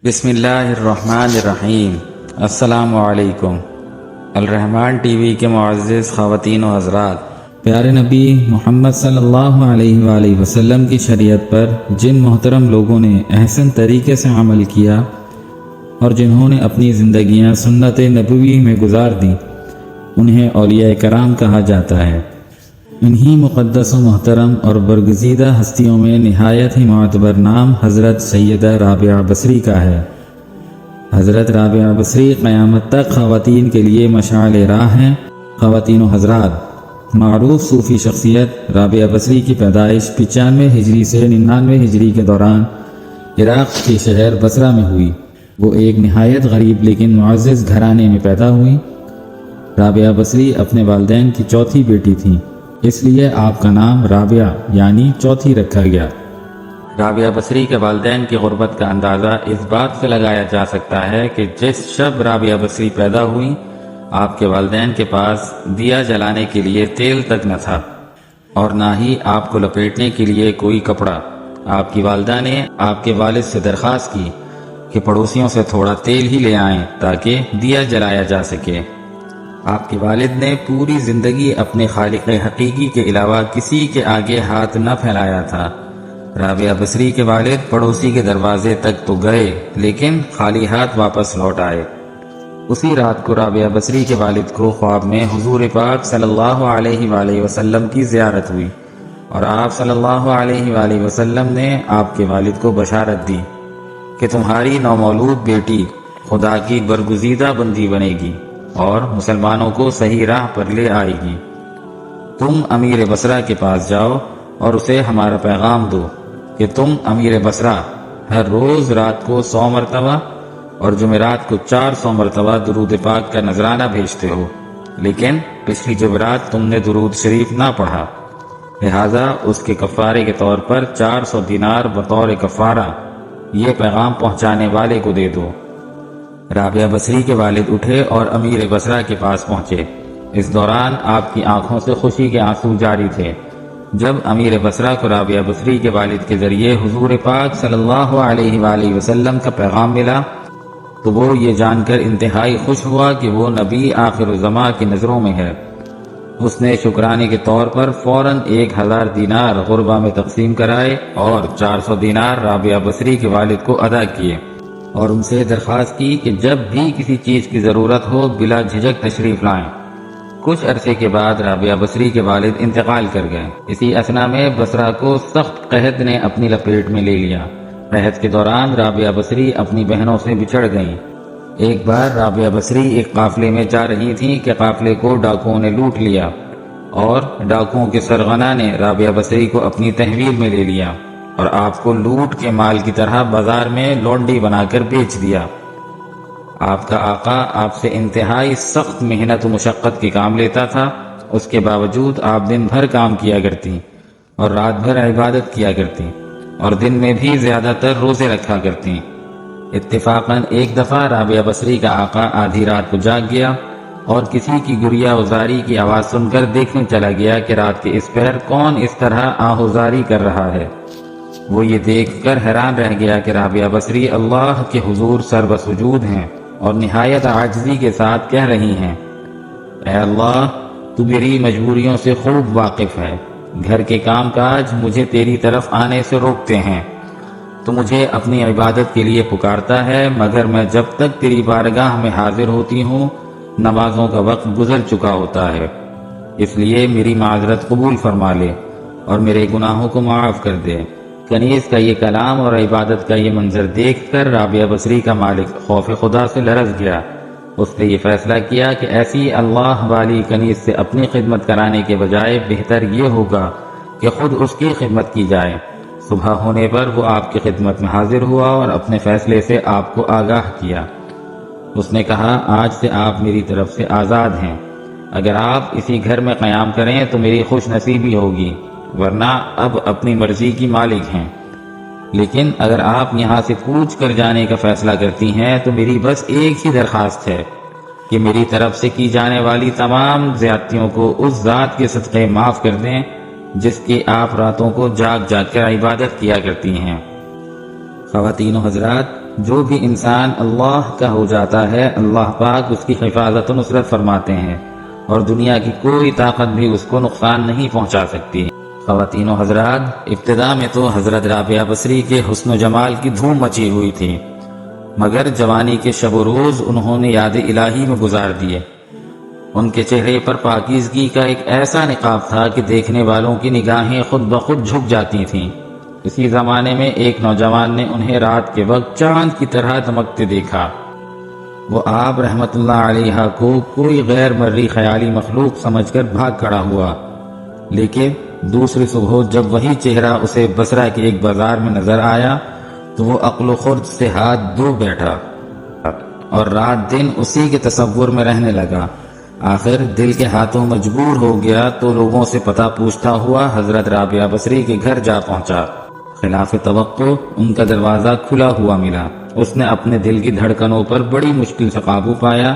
بسم اللہ الرحمن الرحیم۔ السلام علیکم۔ الرحمن ٹی وی کے معزز خواتین و حضرات، پیارے نبی محمد صلی اللہ علیہ وآلہ وسلم کی شریعت پر جن محترم لوگوں نے احسن طریقے سے عمل کیا اور جنہوں نے اپنی زندگیاں سنت نبوی میں گزار دیں، انہیں اولیاء کرام کہا جاتا ہے۔ انہی مقدس و محترم اور برگزیدہ ہستیوں میں نہایت ہی معتبر نام حضرت سیدہ رابعہ بصری کا ہے۔ حضرت رابعہ بصری قیامت تک خواتین کے لیے مشعل راہ ہیں۔ خواتین و حضرات، معروف صوفی شخصیت رابعہ بصری کی پیدائش 95 ہجری سے 99 ہجری کے دوران عراق کے شہر بصرہ میں ہوئی۔ وہ ایک نہایت غریب لیکن معزز گھرانے میں پیدا ہوئی۔ رابعہ بصری اپنے والدین کی چوتھی بیٹی تھیں، اس لیے آپ کا نام رابعہ یعنی چوتھی رکھا گیا۔ رابعہ بصری کے والدین کی غربت کا اندازہ اس بات سے لگایا جا سکتا ہے کہ جس شب رابعہ بصری پیدا ہوئی، آپ کے والدین کے پاس دیا جلانے کے لیے تیل تک نہ تھا اور نہ ہی آپ کو لپیٹنے کے لیے کوئی کپڑا۔ آپ کی والدہ نے آپ کے والد سے درخواست کی کہ پڑوسیوں سے تھوڑا تیل ہی لے آئیں تاکہ دیا جلایا جا سکے۔ آپ کے والد نے پوری زندگی اپنے خالق حقیقی کے علاوہ کسی کے آگے ہاتھ نہ پھیلایا تھا۔ رابعہ بصری کے والد پڑوسی کے دروازے تک تو گئے لیکن خالی ہاتھ واپس لوٹ آئے۔ اسی رات کو رابعہ بصری کے والد کو خواب میں حضور پاک صلی اللہ علیہ وآلہ وسلم کی زیارت ہوئی اور آپ صلی اللہ علیہ وآلہ وسلم نے آپ کے والد کو بشارت دی کہ تمہاری نومولود بیٹی خدا کی برگزیدہ بندی بنے گی اور مسلمانوں کو صحیح راہ پر لے آئے گی۔ تم امیر بصرہ کے پاس جاؤ اور اسے ہمارا پیغام دو کہ تم امیر بصرہ ہر روز رات کو 100 مرتبہ اور جمعرات کو 400 مرتبہ درود پاک کا نذرانہ بھیجتے ہو، لیکن پچھلی جمعرات تم نے درود شریف نہ پڑھا، لہٰذا اس کے کفارے کے طور پر 400 دینار بطور کفارہ یہ پیغام پہنچانے والے کو دے دو۔ رابعہ بصری کے والد اٹھے اور امیر بصرہ کے پاس پہنچے۔ اس دوران آپ کی آنکھوں سے خوشی کے آنسو جاری تھے۔ جب امیر بصرہ کو رابعہ بصری کے والد کے ذریعے حضور پاک صلی اللہ علیہ وآلہ وسلم کا پیغام ملا تو وہ یہ جان کر انتہائی خوش ہوا کہ وہ نبی آخر الزماں کی نظروں میں ہے۔ اس نے شکرانے کے طور پر فوراً 1000 دینار غربا میں تقسیم کرائے اور 400 دینار رابعہ بصری کے والد کو ادا کیے اور ان سے درخواست کی کہ جب بھی کسی چیز کی ضرورت ہو بلا جھجک تشریف لائیں۔ کچھ عرصے کے بعد رابعہ بصری کے والد انتقال کر گئے۔ اسی اثنا میں بصرہ کو سخت قحط نے اپنی لپیٹ میں لے لیا۔ قحط کے دوران رابعہ بصری اپنی بہنوں سے بچھڑ گئیں۔ ایک بار رابعہ بصری ایک قافلے میں جا رہی تھیں کہ قافلے کو ڈاکوؤں نے لوٹ لیا اور ڈاکوؤں کے سرغنہ نے رابعہ بصری کو اپنی تحویل میں لے لیا اور آپ کو لوٹ کے مال کی طرح بازار میں لونڈی بنا کر بیچ دیا۔ آپ کا آقا آپ سے انتہائی سخت محنت و مشقت کے کام لیتا تھا، اس کے باوجود آپ دن بھر کام کیا کرتی اور رات بھر عبادت کیا کرتی اور دن میں بھی زیادہ تر روزے رکھا کرتی۔ اتفاقاً ایک دفعہ رابعہ بصری کا آقا آدھی رات کو جاگ گیا اور کسی کی گریا وزاری کی آواز سن کر دیکھنے چلا گیا کہ رات کے اس پہر کون اس طرح آہوزاری کر رہا ہے۔ وہ یہ دیکھ کر حیران رہ گیا کہ رابعہ بصری اللہ کے حضور سربسجود ہیں اور نہایت عاجزی کے ساتھ کہہ رہی ہیں، اے اللہ، تو میری مجبوریوں سے خوب واقف ہے، گھر کے کام کاج مجھے تیری طرف آنے سے روکتے ہیں، تو مجھے اپنی عبادت کے لیے پکارتا ہے، مگر میں جب تک تیری بارگاہ میں حاضر ہوتی ہوں نمازوں کا وقت گزر چکا ہوتا ہے، اس لیے میری معذرت قبول فرما لے اور میرے گناہوں کو معاف کر دے۔ کنیز کا یہ کلام اور عبادت کا یہ منظر دیکھ کر رابعہ بصری کا مالک خوف خدا سے لرز گیا۔ اس نے یہ فیصلہ کیا کہ ایسی اللہ والی کنیز سے اپنی خدمت کرانے کے بجائے بہتر یہ ہوگا کہ خود اس کی خدمت کی جائے۔ صبح ہونے پر وہ آپ کی خدمت میں حاضر ہوا اور اپنے فیصلے سے آپ کو آگاہ کیا۔ اس نے کہا، آج سے آپ میری طرف سے آزاد ہیں، اگر آپ اسی گھر میں قیام کریں تو میری خوش نصیبی ہوگی، ورنہ اب اپنی مرضی کی مالک ہیں، لیکن اگر آپ یہاں سے کوچ کر جانے کا فیصلہ کرتی ہیں تو میری بس ایک ہی درخواست ہے کہ میری طرف سے کی جانے والی تمام زیادتیوں کو اس ذات کے صدقے معاف کر دیں جس کی آپ راتوں کو جاگ جاگ کر عبادت کیا کرتی ہیں۔ خواتین و حضرات، جو بھی انسان اللہ کا ہو جاتا ہے اللہ پاک اس کی حفاظت و نصرت فرماتے ہیں اور دنیا کی کوئی طاقت بھی اس کو نقصان نہیں پہنچا سکتی۔ خواتین و حضرات، ابتدا میں تو حضرت رابعہ بصری کے حسن و جمال کی دھوم مچی ہوئی تھی، مگر جوانی کے شب و روز انہوں نے یاد الہی میں گزار دیے۔ ان کے چہرے پر پاکیزگی کا ایک ایسا نقاب تھا کہ دیکھنے والوں کی نگاہیں خود بخود جھک جاتی تھیں۔ اسی زمانے میں ایک نوجوان نے انہیں رات کے وقت چاند کی طرح دمکتے دیکھا۔ وہ آپ رحمت اللہ علیہ کو کوئی غیر مرئی خیالی مخلوق سمجھ کر بھاگ کھڑا ہوا، لیکن دوسری صبح جب وہی چہرہ اسے بصرہ کے ایک بازار میں نظر آیا تو وہ عقل و خرد سے ہاتھ دھو بیٹھا اور رات دن اسی کے تصور میں رہنے لگا۔ آخر دل کے ہاتھوں مجبور ہو گیا تو لوگوں سے پتہ پوچھتا ہوا حضرت رابعہ بصری کے گھر جا پہنچا۔ خلاف توقع ان کا دروازہ کھلا ہوا ملا۔ اس نے اپنے دل کی دھڑکنوں پر بڑی مشکل سے قابو پایا۔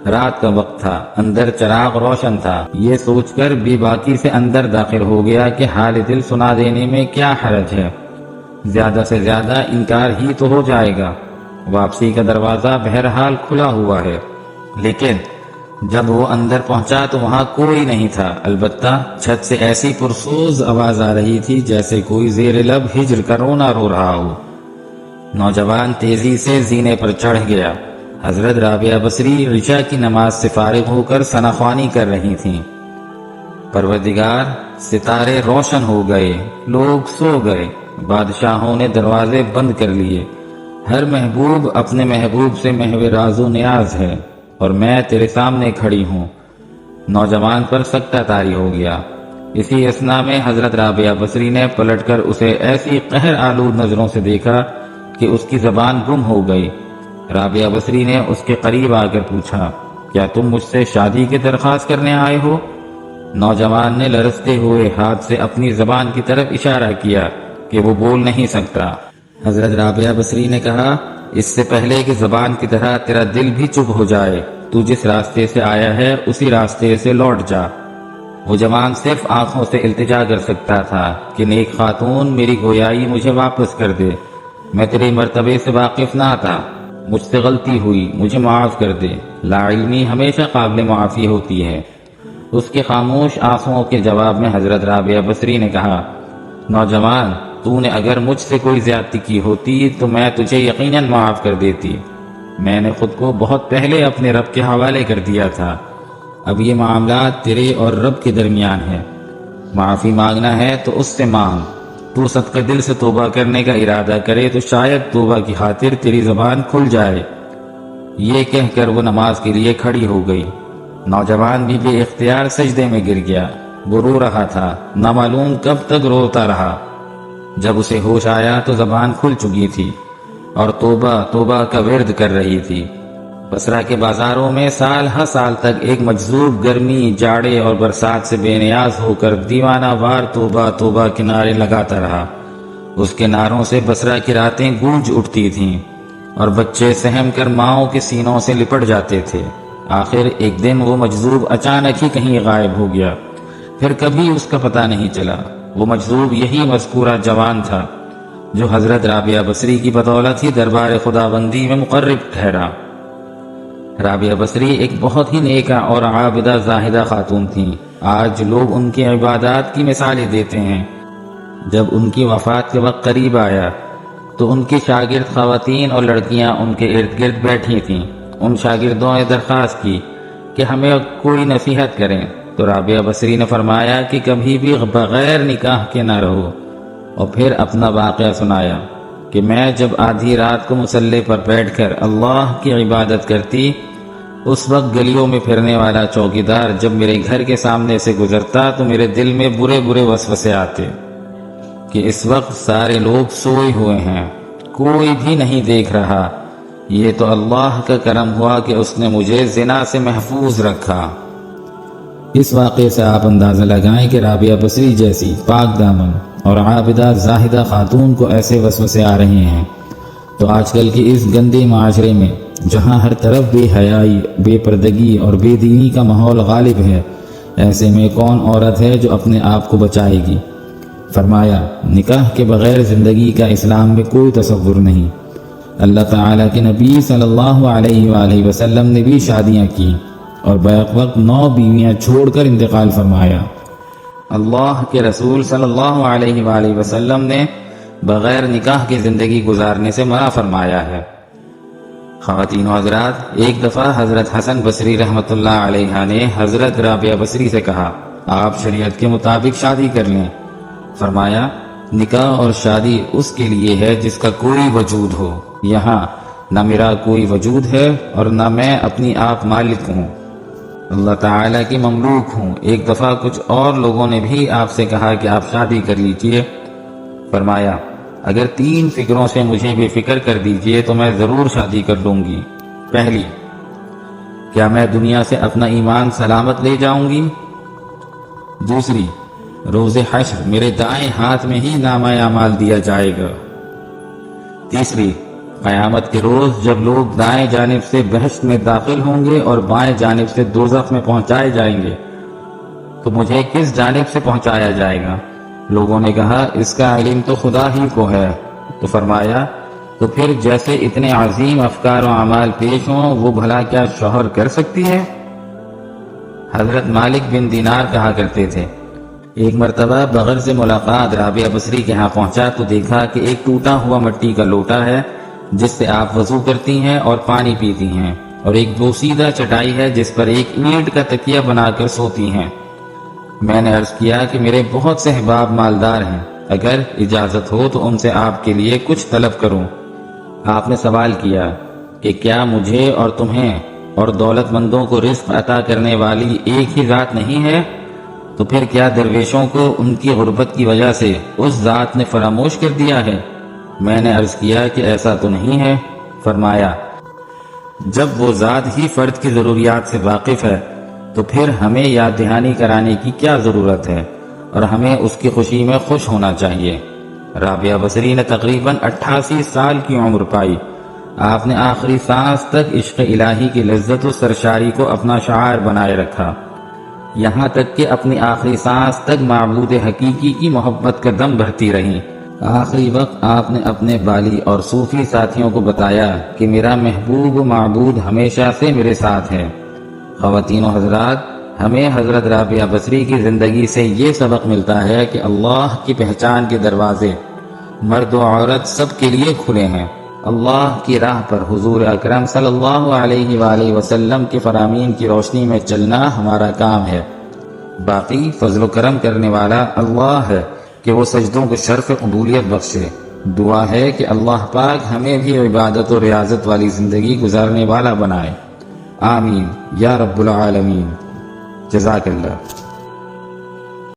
رات کا وقت تھا، اندر چراغ روشن تھا، یہ سوچ کر بے باکی سے اندر داخل ہو گیا کہ حال دل سنا دینے میں کیا حرج ہے، زیادہ سے زیادہ انکار ہی تو ہو جائے گا۔ واپسی کا دروازہ بہرحال کھلا ہوا ہے، لیکن جب وہ اندر پہنچا تو وہاں کوئی نہیں تھا، البتہ چھت سے ایسی پرسوز آواز آ رہی تھی جیسے کوئی زیر لب ہجر کا رونا رو رہا ہو۔ نوجوان تیزی سے زینے پر چڑھ گیا۔ حضرت رابعہ بصری عشاء کی نماز سے فارغ ہو کر ثناخوانی کر رہی تھیں۔ پروردگار، ستارے روشن ہو گئے، لوگ سو گئے، بادشاہوں نے دروازے بند کر لیے، ہر محبوب اپنے محبوب سے محو راز و نیاز ہے اور میں تیرے سامنے کھڑی ہوں۔ نوجوان پر سکتہ طاری ہو گیا۔ اسی اثنا میں حضرت رابعہ بصری نے پلٹ کر اسے ایسی قہر آلود نظروں سے دیکھا کہ اس کی زبان گم ہو گئی۔ رابعہ بصری نے اس کے قریب آ کر پوچھا، کیا تم مجھ سے شادی کی درخواست کرنے آئے ہو؟ نوجوان نے لرزتے ہوئے ہاتھ سے اپنی زبان کی طرف اشارہ کیا کہ وہ بول نہیں سکتا۔ حضرت رابعہ بصری نے کہا، اس سے پہلے کہ زبان کی طرح تیرا دل بھی چپ ہو جائے، تو جس راستے سے آیا ہے اسی راستے سے لوٹ جا۔ وہ جوان صرف آنکھوں سے التجا کر سکتا تھا کہ نیک خاتون میری گویائی مجھے واپس کر دے، میں تیرے مرتبے سے واقف نہ تھا، مجھ سے غلطی ہوئی، مجھے معاف کر دے۔ لا علمی ہمیشہ قابل معافی ہوتی ہے۔ اس کے خاموش آنسوؤں کے جواب میں حضرت رابعہ بصری نے کہا، نوجوان، تو نے اگر مجھ سے کوئی زیادتی کی ہوتی تو میں تجھے یقیناً معاف کر دیتی۔ میں نے خود کو بہت پہلے اپنے رب کے حوالے کر دیا تھا۔ اب یہ معاملات تیرے اور رب کے درمیان ہے۔ معافی مانگنا ہے تو اس سے مانگ۔ تو صدقہ دل سے توبہ کرنے کا ارادہ کرے تو شاید توبہ کی خاطر تیری زبان کھل جائے۔ یہ کہہ کر وہ نماز کے لیے کھڑی ہو گئی۔ نوجوان بھی بے اختیار سجدے میں گر گیا۔ وہ رو رہا تھا، نہ معلوم کب تک روتا رہا۔ جب اسے ہوش آیا تو زبان کھل چکی تھی اور توبہ توبہ کا ورد کر رہی تھی۔ بصرہ کے بازاروں میں سال ہر سال تک ایک مجذوب گرمی، جاڑے اور برسات سے بے نیاز ہو کر دیوانہ وار توبہ توبہ کے نعرے لگاتا رہا۔ اس کے نعروں سے بصرہ کی راتیں گونج اٹھتی تھیں اور بچے سہم کر ماؤں کے سینوں سے لپٹ جاتے تھے۔ آخر ایک دن وہ مجذوب اچانک ہی کہیں غائب ہو گیا، پھر کبھی اس کا پتہ نہیں چلا۔ وہ مجذوب یہی مذکورہ جوان تھا جو حضرت رابعہ بصری کی بدولت ہی دربار خداوندی میں مقرب ٹھہرا۔ رابعہ بصری ایک بہت ہی نیکا اور عابدہ زاہدہ خاتون تھیں۔ آج لوگ ان کی عبادات کی مثالیں دیتے ہیں۔ جب ان کی وفات کے وقت قریب آیا تو ان کی شاگرد خواتین اور لڑکیاں ان کے ارد گرد بیٹھی تھیں۔ ان شاگردوں نے درخواست کی کہ ہمیں کوئی نصیحت کریں، تو رابعہ بصری نے فرمایا کہ کبھی بھی بغیر نکاح کے نہ رہو، اور پھر اپنا واقعہ سنایا کہ میں جب آدھی رات کو مصلی پر بیٹھ کر اللہ کی عبادت کرتی، اس وقت گلیوں میں پھرنے والا چوکیدار جب میرے گھر کے سامنے سے گزرتا تو میرے دل میں برے برے وسوسے آتے کہ اس وقت سارے لوگ سوئے ہوئے ہیں، کوئی بھی نہیں دیکھ رہا، یہ تو اللہ کا کرم ہوا کہ اس نے مجھے زنا سے محفوظ رکھا۔ اس واقعے سے آپ اندازہ لگائیں کہ رابعہ بصری جیسی پاک دامن اور عابدہ زاہدہ خاتون کو ایسے وسوسے آ رہے ہیں تو آج کل کی اس گندے معاشرے میں جہاں ہر طرف بے حیائی، بے پردگی اور بے دینی کا ماحول غالب ہے، ایسے میں کون عورت ہے جو اپنے آپ کو بچائے گی؟ فرمایا، نکاح کے بغیر زندگی کا اسلام میں کوئی تصور نہیں۔ اللہ تعالیٰ کے نبی صلی اللہ علیہ وآلہ وسلم نے بھی شادیاں کی اور بیک وقت 9 بیویاں چھوڑ کر انتقال فرمایا۔ اللہ کے رسول صلی اللہ علیہ وآلہ وسلم نے بغیر نکاح کی زندگی گزارنے سے منع فرمایا ہے۔ خواتین و حضرات، ایک دفعہ حضرت حسن بصری رحمۃ اللہ علیہ نے حضرت رابعہ بصری سے کہا، آپ شریعت کے مطابق شادی کر لیں۔ فرمایا، نکاح اور شادی اس کے لیے ہے جس کا کوئی وجود ہو، یہاں نہ میرا کوئی وجود ہے اور نہ میں اپنی آپ مالک ہوں، اللہ تعالیٰ کی مملوک ہوں۔ ایک دفعہ کچھ اور لوگوں نے بھی آپ سے کہا کہ آپ شادی کر لیجئے۔ فرمایا، اگر 3 فکروں سے مجھے بے فکر کر دیجئے تو میں ضرور شادی کر لوں گی۔ پہلی، کیا میں دنیا سے اپنا ایمان سلامت لے جاؤں گی؟ دوسری، روز حشر میرے دائیں ہاتھ میں ہی نامہ اعمال دیا جائے گا۔ تیسری، قیامت کے روز جب لوگ دائیں جانب سے بہشت میں داخل ہوں گے اور بائیں جانب سے دوزخ میں پہنچائے جائیں گے تو مجھے کس جانب سے پہنچایا جائے گا؟ لوگوں نے کہا، اس کا علم تو خدا ہی کو ہے۔ تو فرمایا، تو پھر جیسے اتنے عظیم افکار و اعمال پیش ہوں وہ بھلا کیا شوہر کر سکتی ہے؟ حضرت مالک بن دینار کہا کرتے تھے، ایک مرتبہ بغیر سے ملاقات رابعہ بصری کے ہاں پہنچا تو دیکھا کہ ایک ٹوٹا ہوا مٹی کا لوٹا ہے جس سے آپ وضو کرتی ہیں اور پانی پیتی ہیں، اور ایک بوسیدہ چٹائی ہے جس پر ایک اینٹ کا تکیہ بنا کر سوتی ہیں۔ میں نے عرض کیا کہ میرے بہت سے احباب مالدار ہیں، اگر اجازت ہو تو ان سے آپ کے لیے کچھ طلب کروں۔ آپ نے سوال کیا کہ کیا مجھے اور تمہیں اور دولت مندوں کو رزق عطا کرنے والی ایک ہی ذات نہیں ہے؟ تو پھر کیا درویشوں کو ان کی غربت کی وجہ سے اس ذات نے فراموش کر دیا ہے؟ میں نے عرض کیا کہ ایسا تو نہیں ہے۔ فرمایا، جب وہ ذات ہی فرد کی ضروریات سے واقف ہے تو پھر ہمیں یاد دہانی کرانے کی کیا ضرورت ہے، اور ہمیں اس کی خوشی میں خوش ہونا چاہیے۔ رابعہ بصری نے تقریباً 88 سال کی عمر پائی۔ آپ نے آخری سانس تک عشق الہی کی لذت و سرشاری کو اپنا شعار بنائے رکھا، یہاں تک کہ اپنی آخری سانس تک معبود حقیقی کی محبت کا دم بہتی رہیں۔ آخری وقت آپ نے اپنے بالی اور صوفی ساتھیوں کو بتایا کہ میرا محبوب و معبود ہمیشہ سے میرے ساتھ ہے۔ خواتین و حضرات، ہمیں حضرت رابعہ بصری کی زندگی سے یہ سبق ملتا ہے کہ اللہ کی پہچان کے دروازے مرد و عورت سب کے لیے کھلے ہیں۔ اللہ کی راہ پر حضور اکرم صلی اللہ علیہ وآلہ وسلم کے فرامین کی روشنی میں چلنا ہمارا کام ہے۔ باقی فضل و کرم کرنے والا اللہ ہے کہ وہ سجدوں کو شرف قبولیت بخشے۔ دعا ہے کہ اللہ پاک ہمیں بھی عبادت و ریاضت والی زندگی گزارنے والا بنائے، آمین یا رب العالمین۔ جزاک اللہ۔